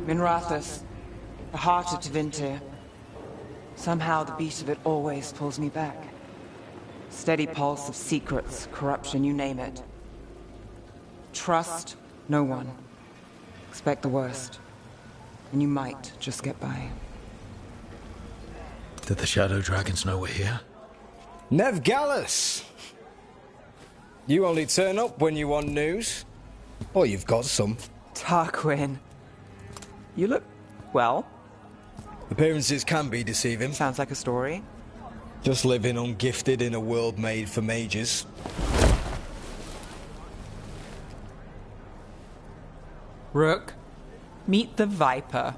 Minrathous, the heart of Tevinter. Somehow the beat of it always pulls me back. Steady pulse of secrets, corruption, you name it. Trust no one. Expect the worst. And you might just get by. Did the Shadow Dragons know we're here? Nev Gallus! You only turn up when you want news. Or you've got some. Tarquin. You look... well. Appearances can be deceiving. Sounds like a story. Just living ungifted in a world made for mages. Rook, meet the Viper.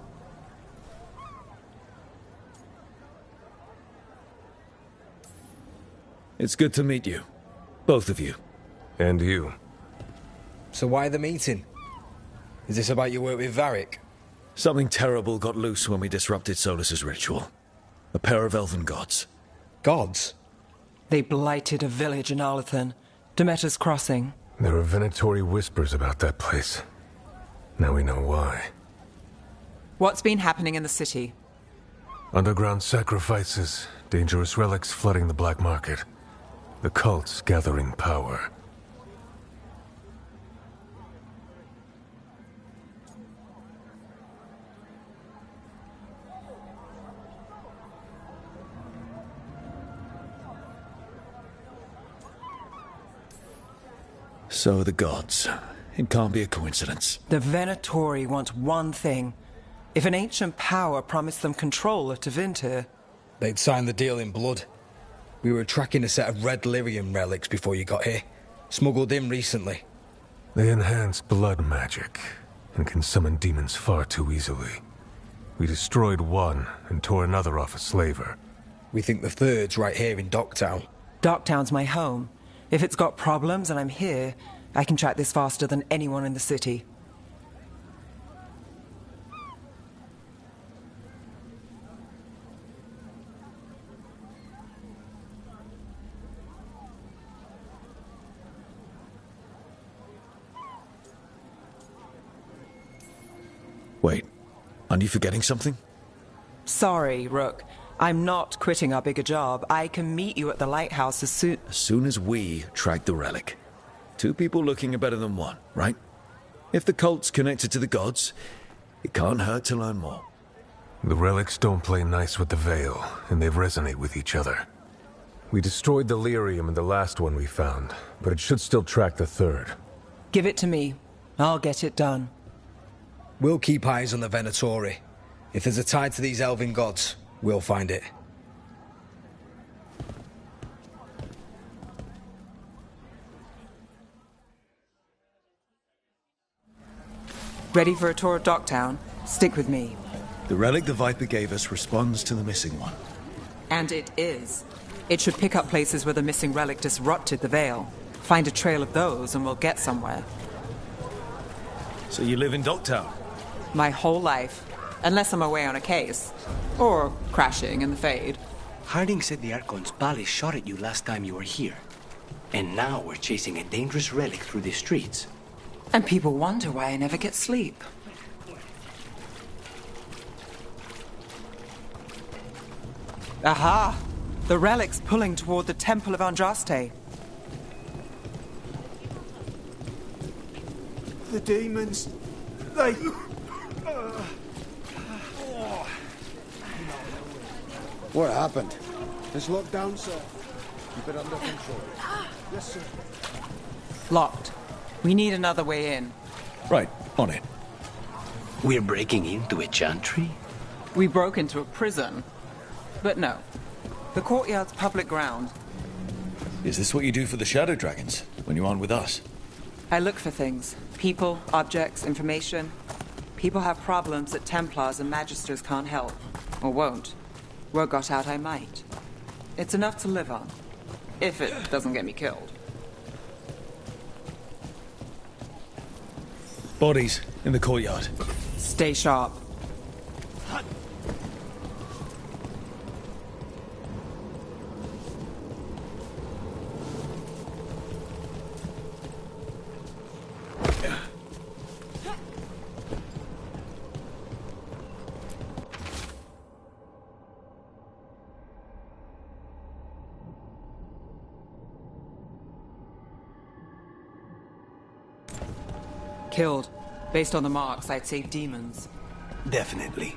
It's good to meet you. Both of you. And you. So why the meeting? Is this about your work with Varric? Something terrible got loose when we disrupted Solus's ritual. A pair of elven gods. Gods? They blighted a village in Arlathan, Demeter's Crossing. There are venatory whispers about that place. Now we know why. What's been happening in the city? Underground sacrifices, dangerous relics flooding the black market. The cults gathering power. So the gods. It can't be a coincidence. The Venatori want one thing. If an ancient power promised them control of Tevinter... They'd sign the deal in blood. We were tracking a set of red lyrium relics before you got here. Smuggled in recently. They enhance blood magic, and can summon demons far too easily. We destroyed one, and tore another off a slaver. We think the third's right here in Docktown. Docktown's my home. If it's got problems and I'm here, I can track this faster than anyone in the city. Wait, aren't you forgetting something? Sorry, Rook. I'm not quitting our bigger job. I can meet you at the lighthouse as soon as we track the relic. Two people looking are better than one, right? If the cult's connected to the gods, it can't hurt to learn more. The relics don't play nice with the Veil, and they resonate with each other. We destroyed the lyrium in the last one we found, but it should still track the third. Give it to me. I'll get it done. We'll keep eyes on the Venatori. If there's a tie to these elven gods, we'll find it. Ready for a tour of Docktown? Stick with me. The relic the Viper gave us responds to the missing one. And it is. It should pick up places where the missing relic disrupted the Veil. Find a trail of those and we'll get somewhere. So you live in Docktown? My whole life. Unless I'm away on a case. Or crashing in the Fade. Harding said the Archon's palace shot at you last time you were here. And now we're chasing a dangerous relic through the streets. And people wonder why I never get sleep. Aha! The relic's pulling toward the Temple of Andraste. The demons... they... What happened? It's locked down, sir. Keep it under control. Yes, sir. Locked. We need another way in. Right, on it. We're breaking into a chantry? We broke into a prison. But no. The courtyard's public ground. Is this what you do for the Shadow Dragons, when you aren't with us? I look for things. People, objects, information. People have problems that Templars and Magisters can't help. Or won't. Word got out I might. It's enough to live on. If it doesn't get me killed. Bodies in the courtyard. Stay sharp. Killed. Based on the marks, I'd say demons. Definitely.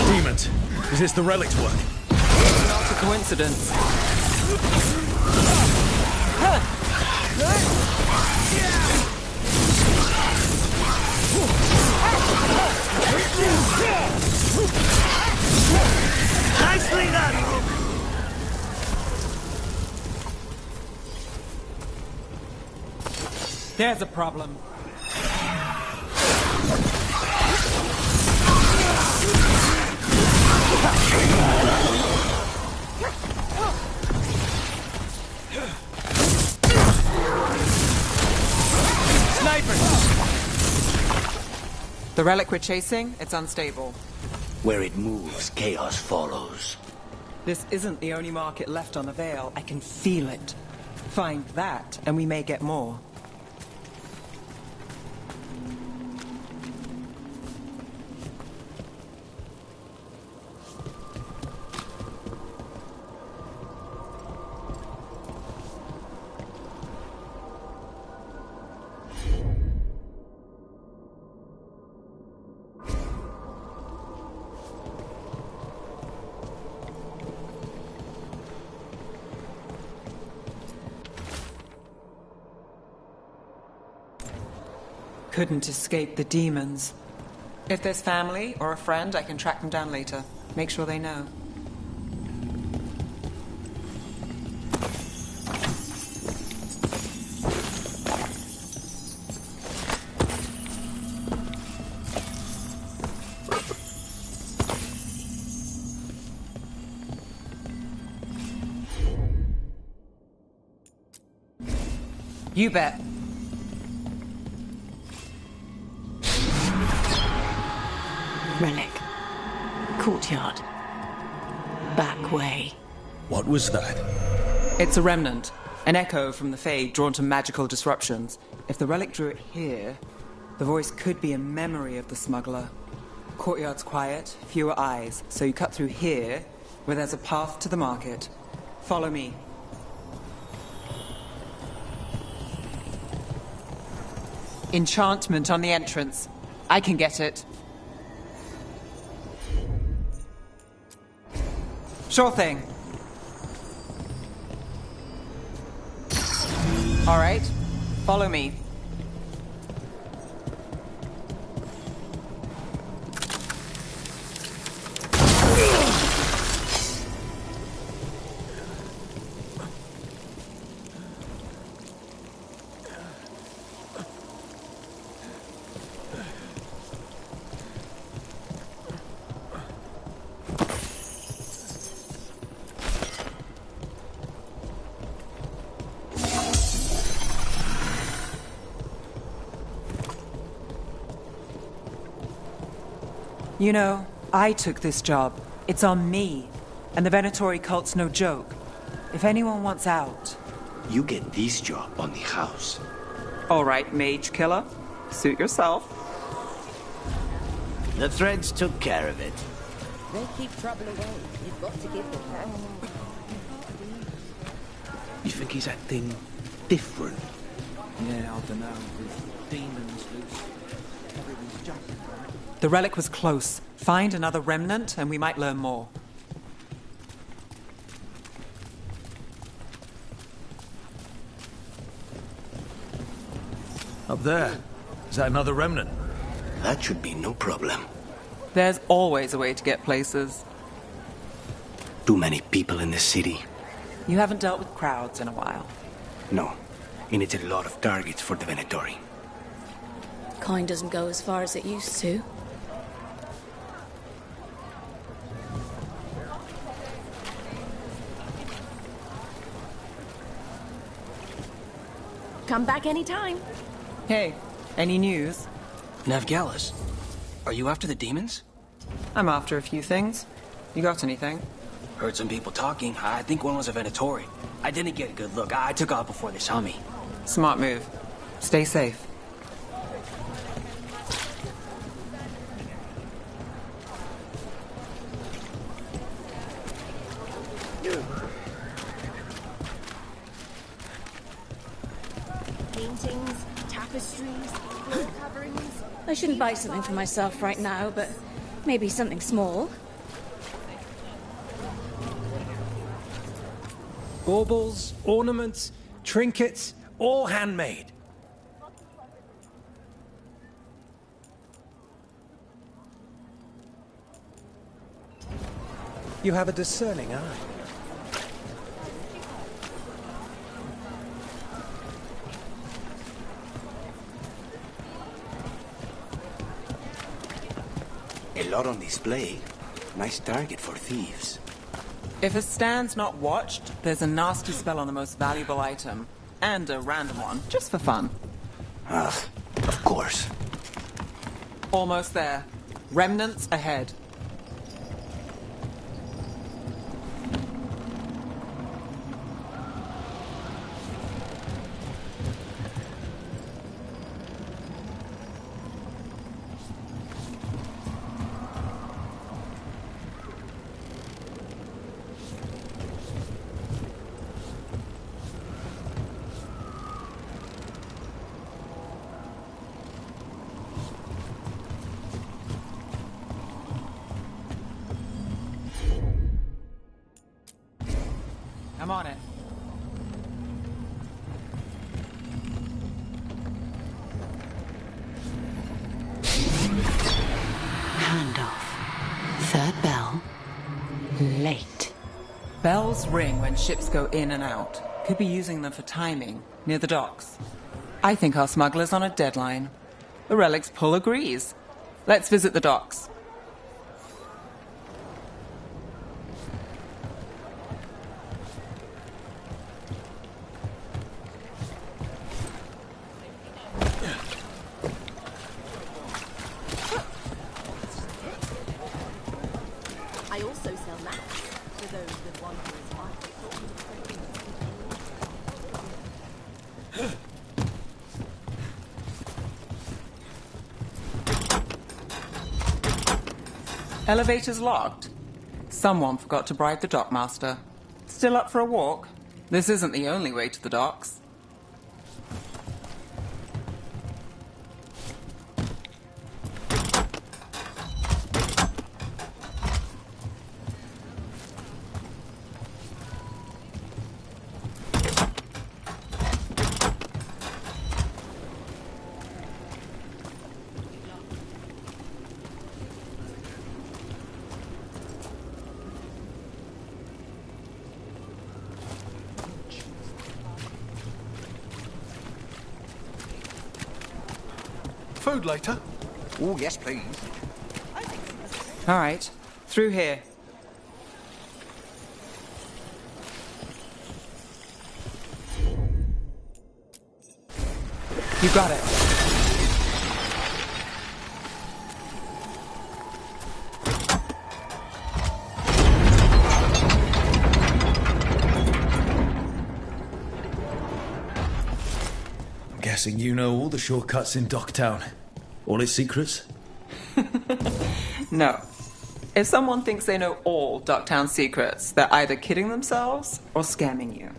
Demons! Is this the relic's work? Not a coincidence. Nicely done! There's a problem. The relic we're chasing, it's unstable. Where it moves, chaos follows. This isn't the only market left on the Veil. I can feel it. Find that, and we may get more. Couldn't escape the demons. If there's family or a friend, I can track them down later. Make sure they know. You bet. Relic. Courtyard. Back way. What was that? It's a remnant. An echo from the Fade drawn to magical disruptions. If the relic drew it here, the voice could be a memory of the smuggler. Courtyard's quiet, fewer eyes, so you cut through here, where there's a path to the market. Follow me. Enchantment on the entrance. I can get it. Sure thing. All right, follow me. You know, I took this job. It's on me. And the Venatori cult's no joke. If anyone wants out... You get this job on the house. All right, mage killer. Suit yourself. The threads took care of it. They keep trouble away. You've got to give them that. You think he's acting different? Yeah, I don't know. With demons loose. Everyone's jumping, right? The relic was close. Find another remnant and we might learn more. Up there. Is that another remnant? That should be no problem. There's always a way to get places. Too many people in the city. You haven't dealt with crowds in a while. No. And it's a lot of targets for the Venatori. Kind doesn't go as far as it used to. Come back anytime. Hey, any news? Navgalis, are you after the demons? I'm after a few things. You got anything? Heard some people talking. I think one was a Venatori. I didn't get a good look. I took off before they saw me. Smart move. Stay safe. Paintings, tapestries, floor coverings. I shouldn't buy something for myself right now, but maybe something small. Baubles, ornaments, trinkets, all handmade. You have a discerning eye. A lot on display. Nice target for thieves. If a stand's not watched, there's a nasty spell on the most valuable item. And a random one, just for fun. Ugh, of course. Almost there. Remnants ahead. I'm on it. Handoff. Third bell. Late. Bells ring when ships go in and out. Could be using them for timing, near the docks. I think our smuggler's on a deadline. The relic's pull agrees. Let's visit the docks. I also sell maps for those that want to Elevator's locked. Someone forgot to bribe the dockmaster. Still up for a walk? This isn't the only way to the docks. Food later? Oh, yes, please. All right, through here. You got it. I'm guessing you know all the shortcuts in Docktown. All its secrets? No. If someone thinks they know all Docktown secrets, they're either kidding themselves or scamming you.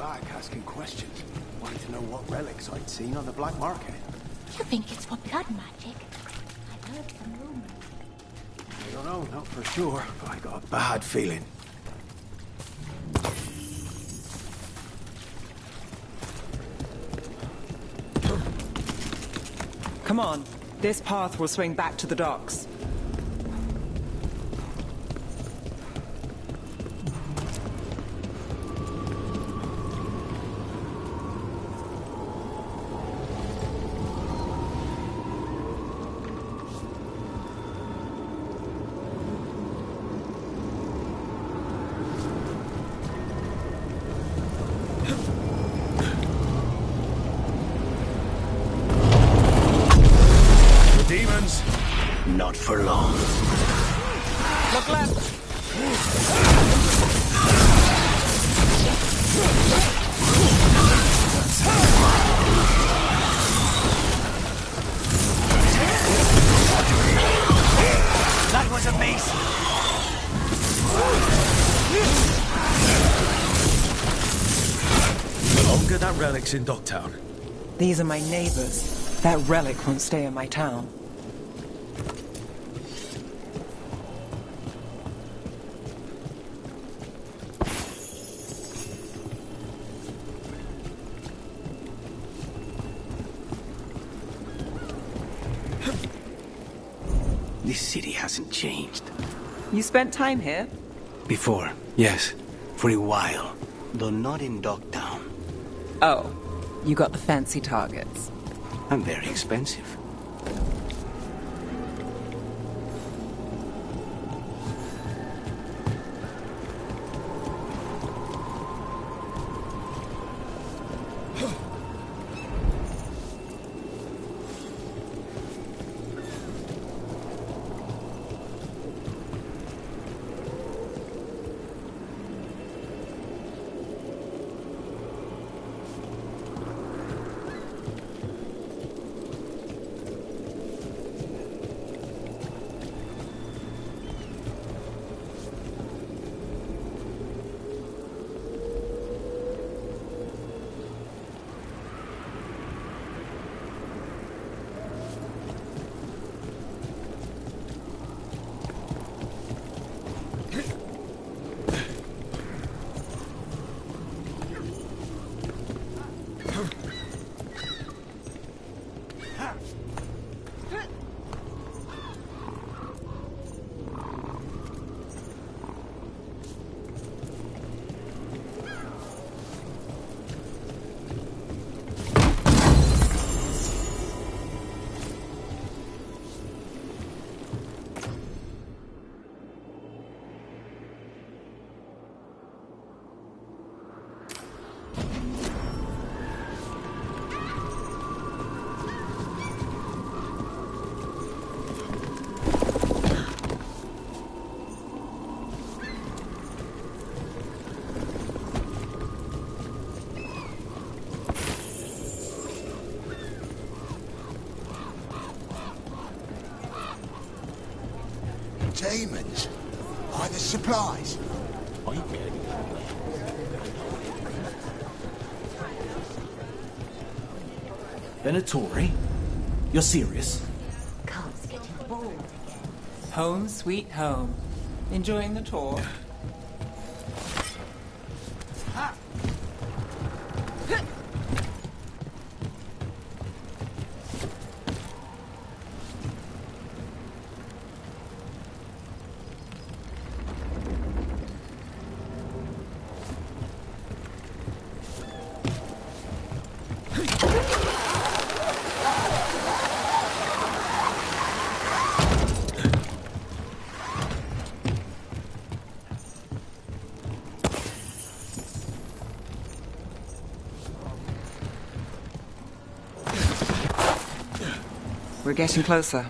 back asking questions. Wanted to know what relics I'd seen on the black market. You think it's for blood magic? I heard some rumors. I don't know, not for sure, but I got a bad feeling. Come on. This path will swing back to the docks. Demons? Not for long. Look left! That was amazing! Longer that relic's in Docktown. These are my neighbors. That relic won't stay in my town. This city hasn't changed. You spent time here? Before, yes. For a while. Though not in Dogtown. Oh, you got the fancy targets. I'm very expensive. Demons? By the supplies? Venatori? You're serious? Carl's getting bored again. Home sweet home. Enjoying the tour? We're getting closer.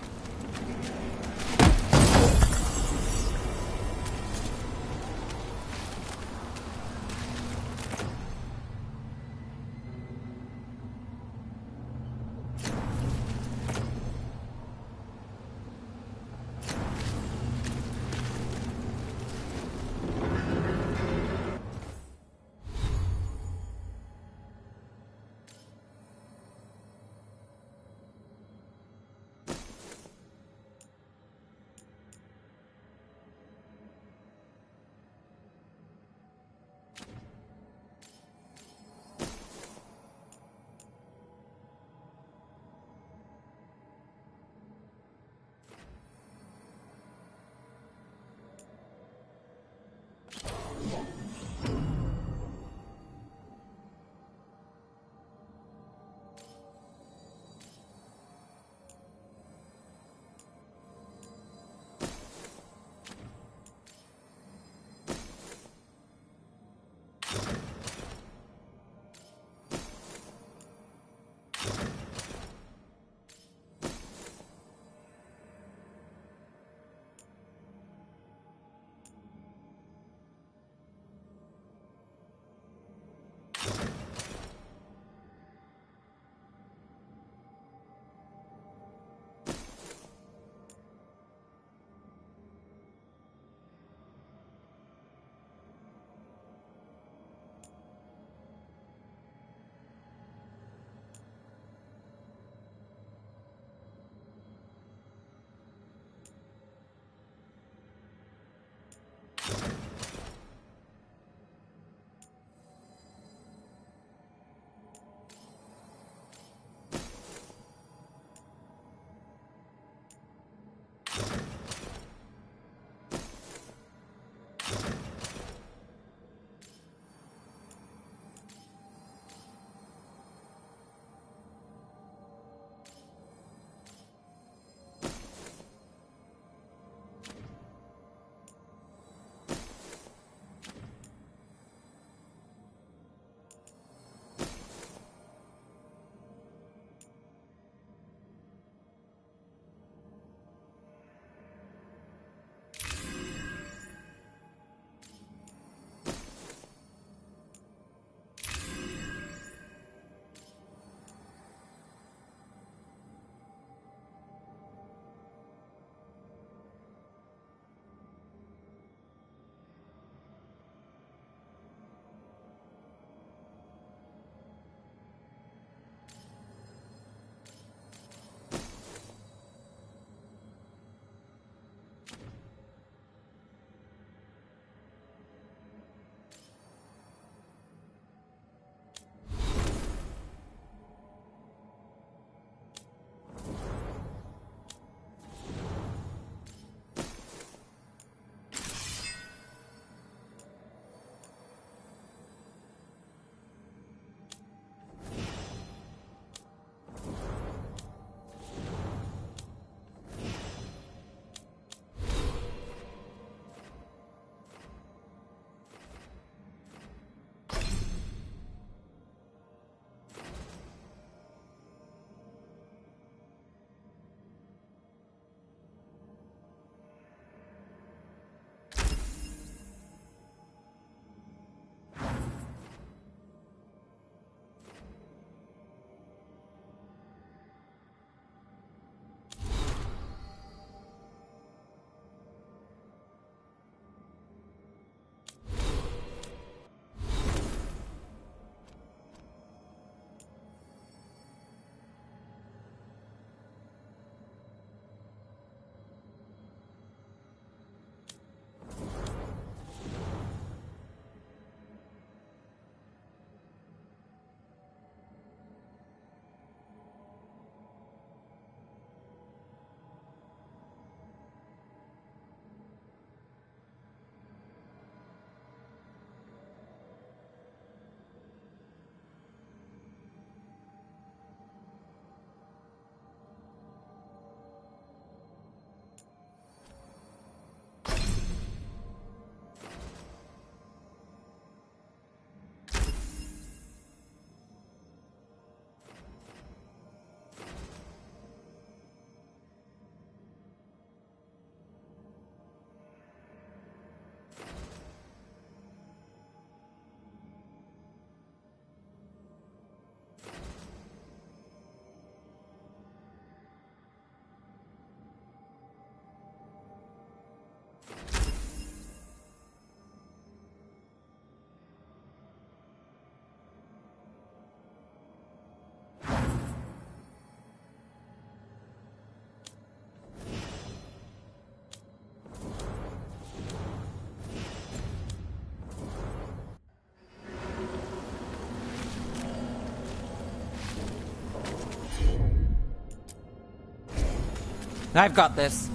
I've got this.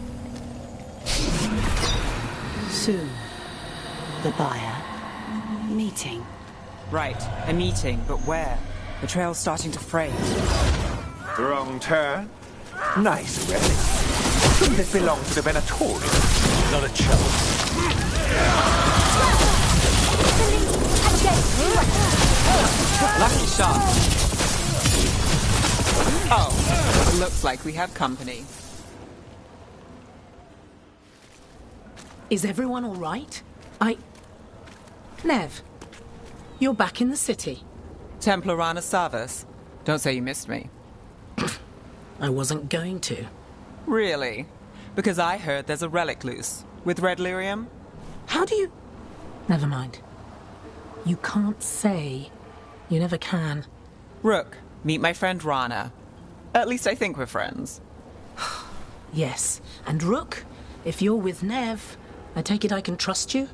Soon, the buyer meeting. Right, a meeting, but where? The trail's starting to fray. Wrong turn. Nice relic. Shouldn't this belong to the Venatorium? Not a chance. Lucky shot. Oh, looks like we have company. Is everyone all right? Nev, you're back in the city. Templar Rana Savas. Don't say you missed me. I wasn't going to. Really? Because I heard there's a relic loose. With red lyrium? How do you... Never mind. You can't say. You never can. Rook, meet my friend Rana. At least I think we're friends. Yes. And Rook, if you're with Nev, I take it I can trust you?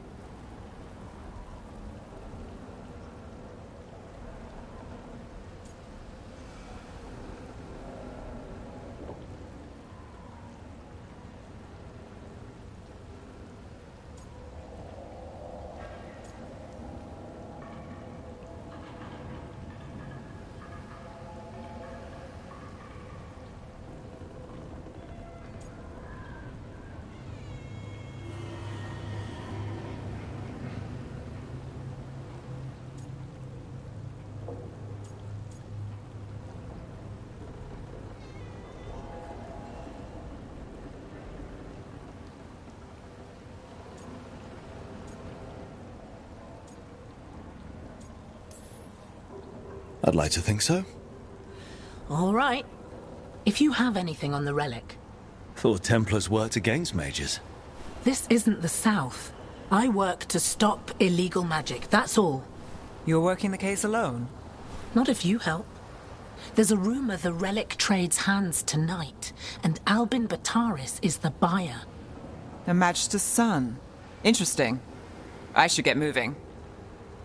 I'd like to think so. All right. If you have anything on the relic. Thought Templars worked against mages. This isn't the South. I work to stop illegal magic, that's all. You're working the case alone? Not if you help. There's a rumor the relic trades hands tonight, and Albin Bataris is the buyer. A Magister's son. Interesting. I should get moving.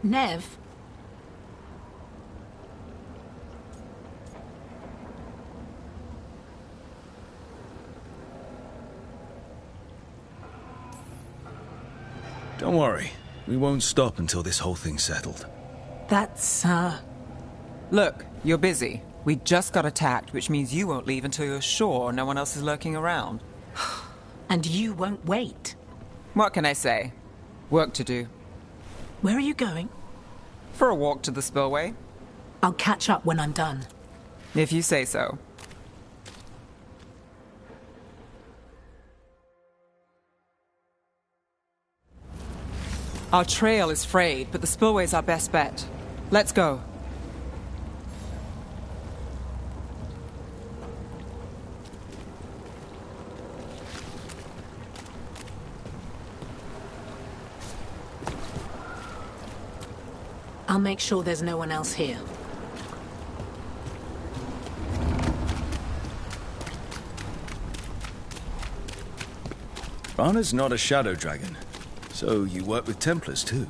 Nev? Don't worry. We won't stop until this whole thing's settled. That's, Look, you're busy. We just got attacked, which means you won't leave until you're sure no one else is lurking around. And you won't wait. What can I say? Work to do. Where are you going? For a walk to the spillway. I'll catch up when I'm done. If you say so. Our trail is frayed, but the spillway's our best bet. Let's go. I'll make sure there's no one else here. Rana's not a shadow dragon. So you work with Templars too?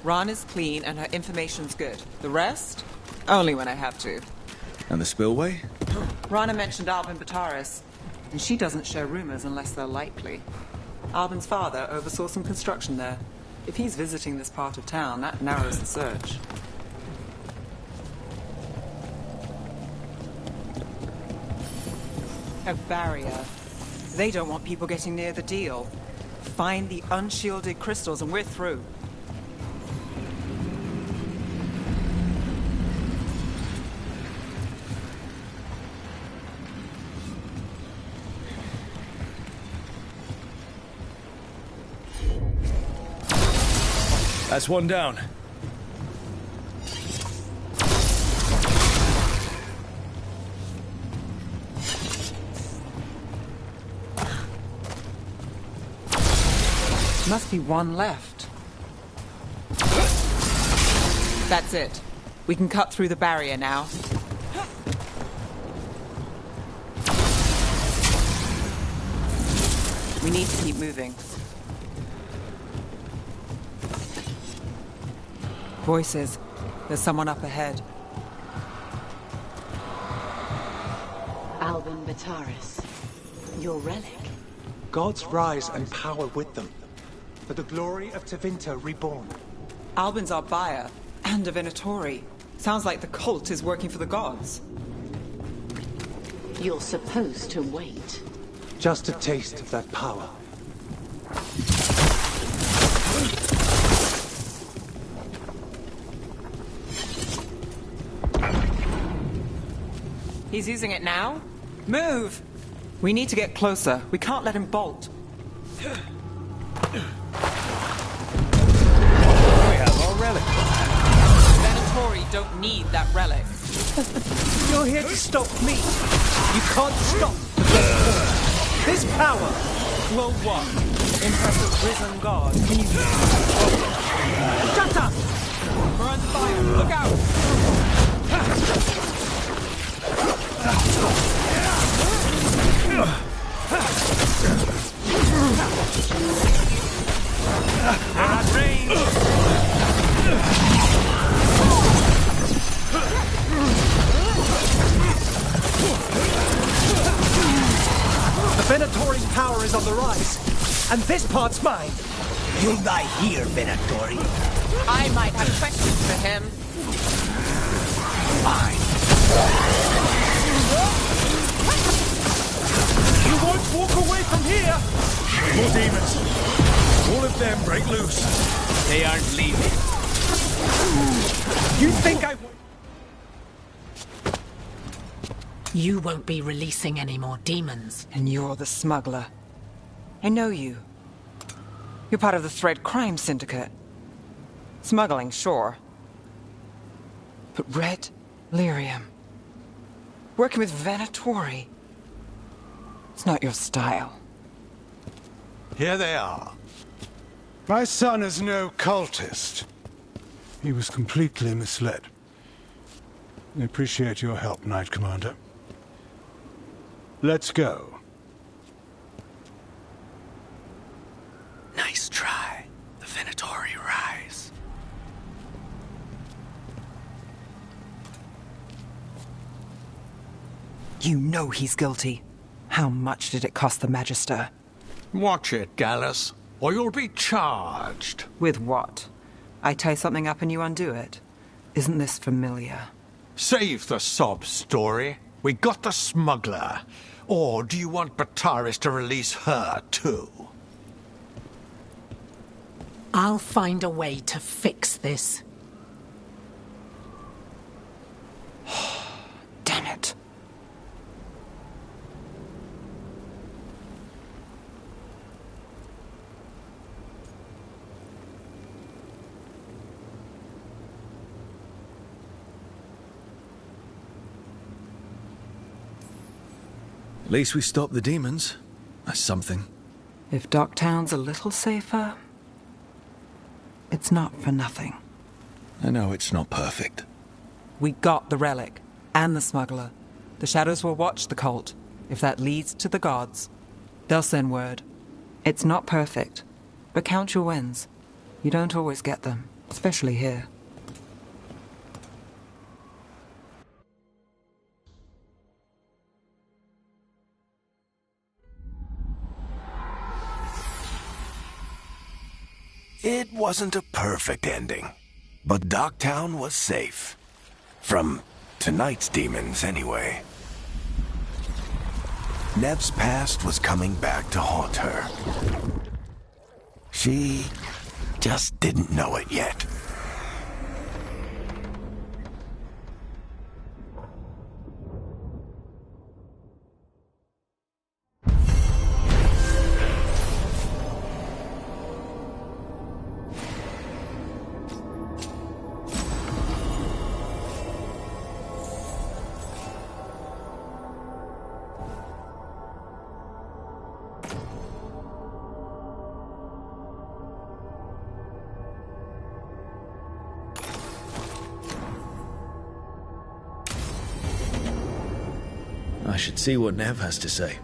Rana's clean and her information's good. The rest? Only when I have to. And the spillway? Rana mentioned Albin Bataris, and she doesn't share rumors unless they're likely. Albin's father oversaw some construction there. If he's visiting this part of town, that narrows the search. A barrier. They don't want people getting near the deal. Find the unshielded crystals and we're through. That's one down. Must be one left. That's it. We can cut through the barrier now. We need to keep moving. Voices. There's someone up ahead. Albin Bataris. Your relic? Gods rise and power with them. For the glory of Tevinter reborn. Albin's our buyer, and a Venatori. Sounds like the cult is working for the gods. You're supposed to wait. Just a taste of that power. He's using it now? Move! We need to get closer. We can't let him bolt. We have our relic. Venatori don't need that relic. You're here to stop me. You can't stop the Venatori. This power will what? Impress a risen god. Can you... Shut up! We're under fire. Look out! The Venatori's power is on the rise, and this part's mine. You'll die here, Venatori. I might have questions for him. Fine. You won't walk away from here! More demons. All of them break loose. They aren't leaving. You think I... You won't be releasing any more demons. And you're the smuggler. I know you. You're part of the Thread Crime Syndicate. Smuggling, sure. But Red Lyrium. Working with Venatori. It's not your style. Here they are. My son is no cultist. He was completely misled. I appreciate your help, Knight Commander. Let's go. Nice try. The Venatori rise. You know he's guilty. How much did it cost the Magister? Watch it, Gallus, or you'll be charged. With what? I tie something up and you undo it. Isn't this familiar? Save the sob story. We got the smuggler. Or do you want Bataris to release her, too? I'll find a way to fix this. Damn it. At least we stopped the demons. That's something. If Docktown's a little safer, it's not for nothing. I know it's not perfect. We got the relic, and the smuggler. The Shadows will watch the cult. If that leads to the gods, they'll send word. It's not perfect, but count your wins. You don't always get them, especially here. It wasn't a perfect ending, but Docktown was safe. From tonight's demons, anyway. Nev's past was coming back to haunt her. She just didn't know it yet. I should see what Nev has to say.